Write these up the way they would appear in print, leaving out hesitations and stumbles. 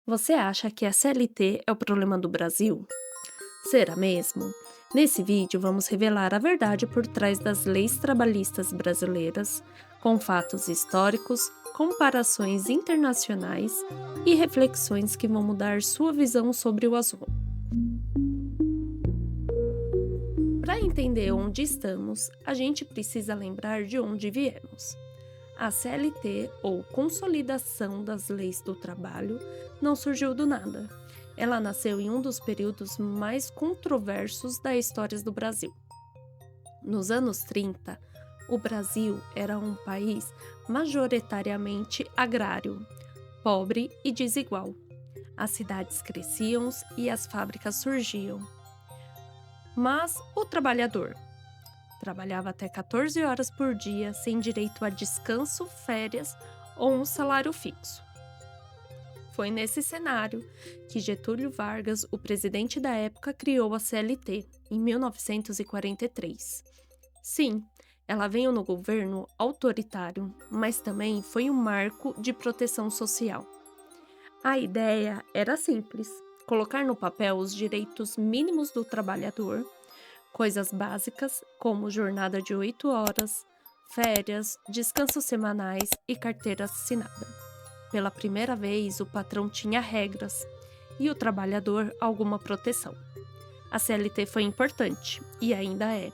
Você acha que a CLT é o problema do Brasil? Será mesmo? Nesse vídeo, vamos revelar a verdade por trás das leis trabalhistas brasileiras, com fatos históricos, comparações internacionais e reflexões que vão mudar sua visão sobre o assunto. Para entender onde estamos, a gente precisa lembrar de onde viemos. A CLT, ou Consolidação das Leis do Trabalho, não surgiu do nada. Ela nasceu em um dos períodos mais controversos da história do Brasil. Nos anos 30, o Brasil era um país majoritariamente agrário, pobre e desigual. As cidades cresciam e as fábricas surgiam. Mas o trabalhador trabalhava até 14 horas por dia, sem direito a descanso, férias ou um salário fixo. Foi nesse cenário que Getúlio Vargas, o presidente da época, criou a CLT, em 1943. Sim, ela veio no governo autoritário, mas também foi um marco de proteção social. A ideia era simples: colocar no papel os direitos mínimos do trabalhador, coisas básicas como jornada de 8 horas, férias, descansos semanais e carteira assinada. Pela primeira vez, o patrão tinha regras e o trabalhador alguma proteção. A CLT foi importante e ainda é.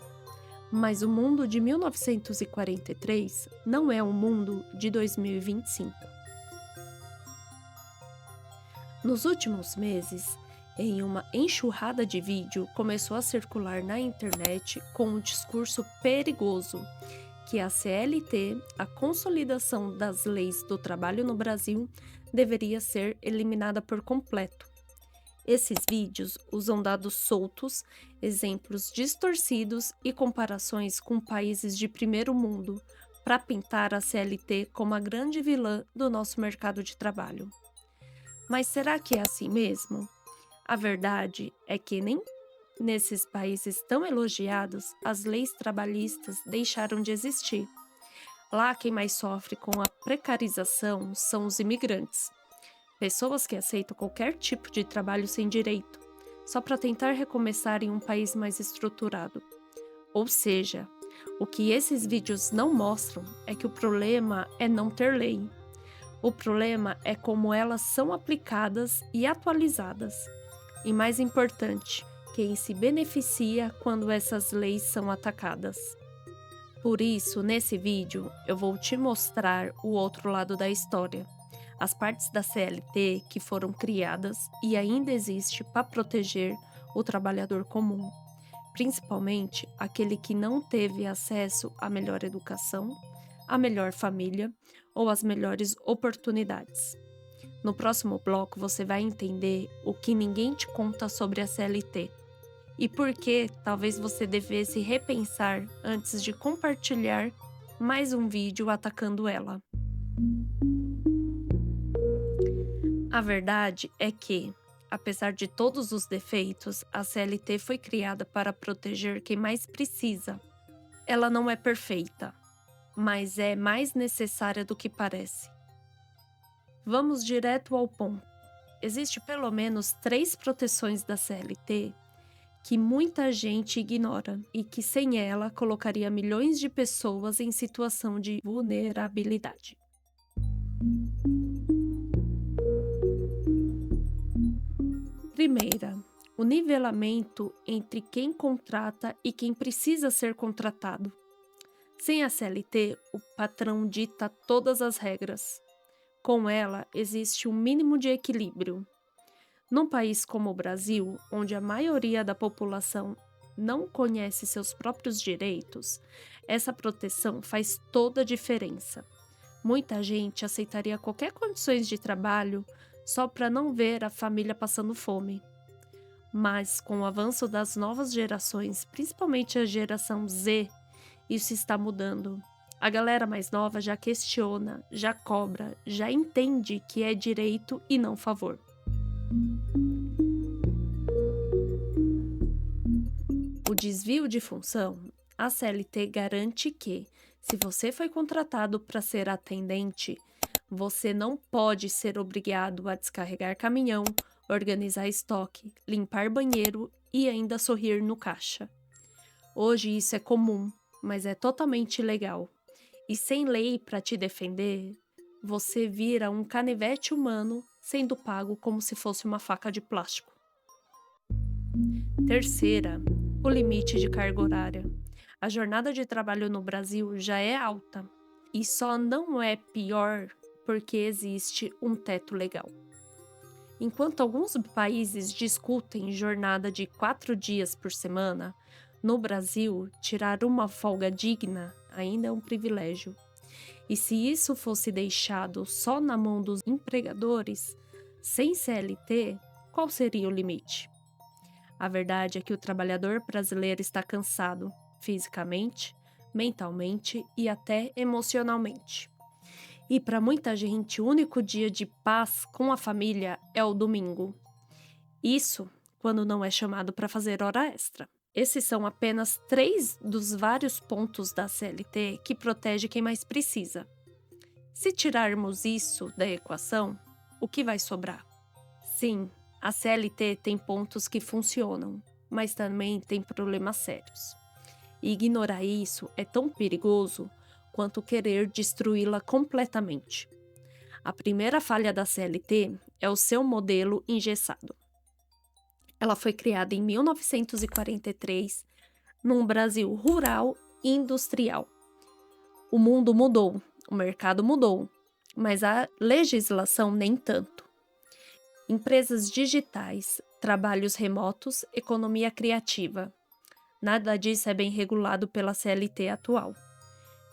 Mas o mundo de 1943 não é o mundo de 2025. Nos últimos meses, em uma enxurrada de vídeo, começou a circular na internet com um discurso perigoso que a CLT, a Consolidação das Leis do Trabalho no Brasil, deveria ser eliminada por completo. Esses vídeos usam dados soltos, exemplos distorcidos e comparações com países de primeiro mundo para pintar a CLT como a grande vilã do nosso mercado de trabalho. Mas será que é assim mesmo? A verdade é que nem nesses países tão elogiados, as leis trabalhistas deixaram de existir. Lá, quem mais sofre com a precarização são os imigrantes. Pessoas que aceitam qualquer tipo de trabalho sem direito, só para tentar recomeçar em um país mais estruturado. Ou seja, o que esses vídeos não mostram é que o problema é não ter lei. O problema é como elas são aplicadas e atualizadas. E mais importante, quem se beneficia quando essas leis são atacadas. Por isso, nesse vídeo, eu vou te mostrar o outro lado da história. As partes da CLT que foram criadas e ainda existe para proteger o trabalhador comum, principalmente aquele que não teve acesso à melhor educação, à melhor família ou às melhores oportunidades. No próximo bloco, você vai entender o que ninguém te conta sobre a CLT e por que talvez você devesse repensar antes de compartilhar mais um vídeo atacando ela. A verdade é que, apesar de todos os defeitos, a CLT foi criada para proteger quem mais precisa. Ela não é perfeita, mas é mais necessária do que parece. Vamos direto ao ponto. Existe pelo menos 3 proteções da CLT que muita gente ignora e que sem ela colocaria milhões de pessoas em situação de vulnerabilidade. Primeira, o nivelamento entre quem contrata e quem precisa ser contratado. Sem a CLT, o patrão dita todas as regras. Com ela, existe um mínimo de equilíbrio. Num país como o Brasil, onde a maioria da população não conhece seus próprios direitos, essa proteção faz toda a diferença. Muita gente aceitaria qualquer condições de trabalho só para não ver a família passando fome. Mas com o avanço das novas gerações, principalmente a geração Z, isso está mudando. A galera mais nova já questiona, já cobra, já entende que é direito e não favor. O desvio de função, a CLT garante que, se você foi contratado para ser atendente, Você não pode ser obrigado a descarregar caminhão, organizar estoque, limpar banheiro e ainda sorrir no caixa. Hoje isso é comum, mas é totalmente ilegal. E sem lei para te defender, você vira um canivete humano sendo pago como se fosse uma faca de plástico. Terceira, o limite de carga horária. A jornada de trabalho no Brasil já é alta e só não é pior porque existe um teto legal. Enquanto alguns países discutem jornada de 4 dias por semana, no Brasil, tirar uma folga digna ainda é um privilégio. E se isso fosse deixado só na mão dos empregadores, sem CLT, qual seria o limite? A verdade é que o trabalhador brasileiro está cansado, fisicamente, mentalmente e até emocionalmente. E para muita gente, o único dia de paz com a família é o domingo. Isso quando não é chamado para fazer hora extra. Esses são apenas 3 dos vários pontos da CLT que protege quem mais precisa. Se tirarmos isso da equação, o que vai sobrar? Sim, a CLT tem pontos que funcionam, mas também tem problemas sérios. E ignorar isso é tão perigoso quanto querer destruí-la completamente. A primeira falha da CLT é o seu modelo engessado. Ela foi criada em 1943, num Brasil rural e industrial. O mundo mudou, o mercado mudou, mas a legislação nem tanto. Empresas digitais, trabalhos remotos, economia criativa. Nada disso é bem regulado pela CLT atual.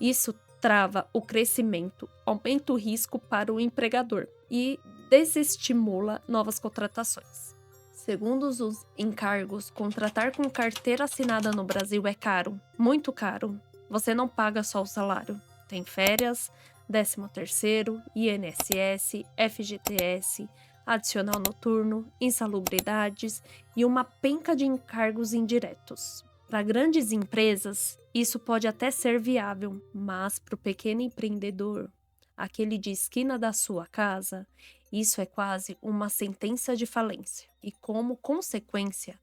Isso trava o crescimento, aumenta o risco para o empregador e desestimula novas contratações. Segundo os encargos, contratar com carteira assinada no Brasil é caro, muito caro. Você não paga só o salário. Tem férias, 13º, INSS, FGTS, adicional noturno, insalubridades e uma penca de encargos indiretos. Para grandes empresas, isso pode até ser viável, mas para o pequeno empreendedor, aquele de esquina da sua casa, isso é quase uma sentença de falência. E como consequência,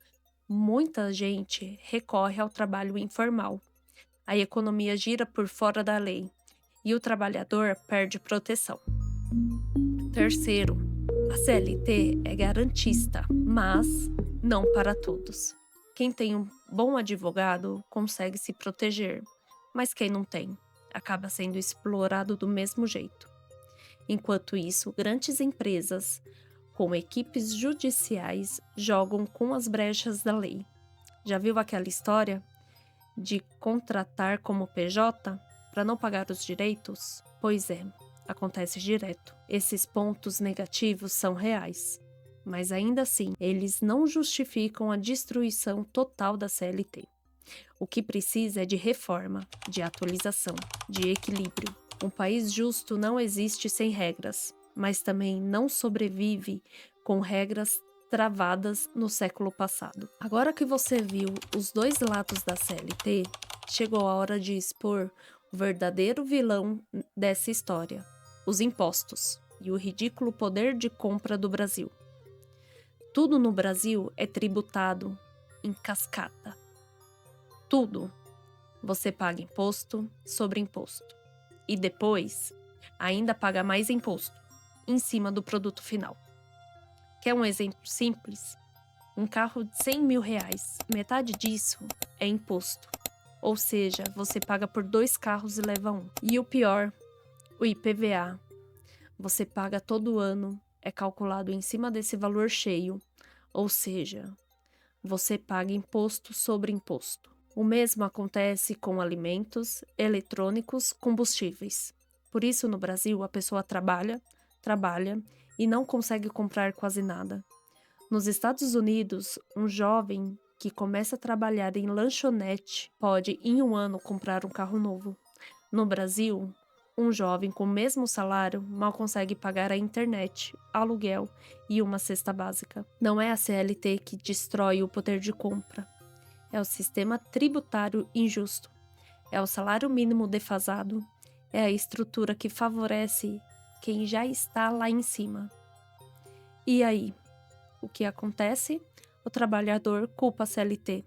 muita gente recorre ao trabalho informal. A economia gira por fora da lei e o trabalhador perde proteção. Terceiro, a CLT é garantista, mas não para todos. Quem tem um bom advogado consegue se proteger, mas quem não tem acaba sendo explorado do mesmo jeito. Enquanto isso, grandes empresas, com equipes judiciais, jogam com as brechas da lei. Já viu aquela história de contratar como PJ para não pagar os direitos? Pois é, acontece direto. Esses pontos negativos são reais, mas ainda assim, eles não justificam a destruição total da CLT. O que precisa é de reforma, de atualização, de equilíbrio. Um país justo não existe sem regras, mas também não sobrevive com regras travadas no século passado. Agora que você viu os dois lados da CLT, chegou a hora de expor o verdadeiro vilão dessa história: os impostos e o ridículo poder de compra do Brasil. Tudo no Brasil é tributado em cascata. Tudo. Você paga imposto sobre imposto. E depois, ainda paga mais imposto em cima do produto final. Quer um exemplo simples? Um carro de 100 mil reais, metade disso é imposto. Ou seja, você paga por 2 carros e leva um. E o pior, o IPVA. Você paga todo ano, é calculado em cima desse valor cheio. Ou seja, você paga imposto sobre imposto. O mesmo acontece com alimentos, eletrônicos, combustíveis. Por isso, no Brasil, a pessoa trabalha e não consegue comprar quase nada. Nos Estados Unidos, um jovem que começa a trabalhar em lanchonete pode, em um ano, comprar um carro novo. No Brasil, um jovem com o mesmo salário mal consegue pagar a internet, aluguel e uma cesta básica. Não é a CLT que destrói o poder de compra. É o sistema tributário injusto. É o salário mínimo defasado. É a estrutura que favorece quem já está lá em cima. E aí, o que acontece? O trabalhador culpa a CLT,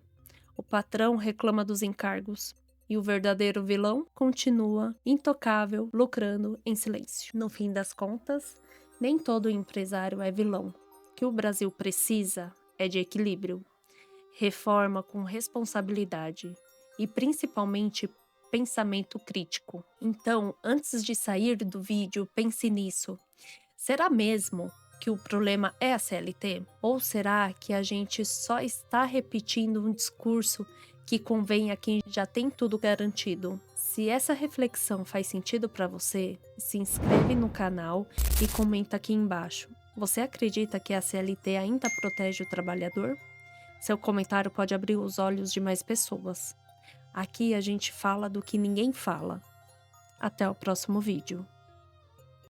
o patrão reclama dos encargos e o verdadeiro vilão continua intocável, lucrando em silêncio. No fim das contas, nem todo empresário é vilão. O que o Brasil precisa é de equilíbrio, reforma com responsabilidade e principalmente pensamento crítico. Então, antes de sair do vídeo, pense nisso. Será mesmo que o problema é a CLT? Ou será que a gente só está repetindo um discurso que convém a quem já tem tudo garantido? Se essa reflexão faz sentido para você, se inscreve no canal e comenta aqui embaixo. Você acredita que a CLT ainda protege o trabalhador? Seu comentário pode abrir os olhos de mais pessoas. Aqui a gente fala do que ninguém fala. Até o próximo vídeo.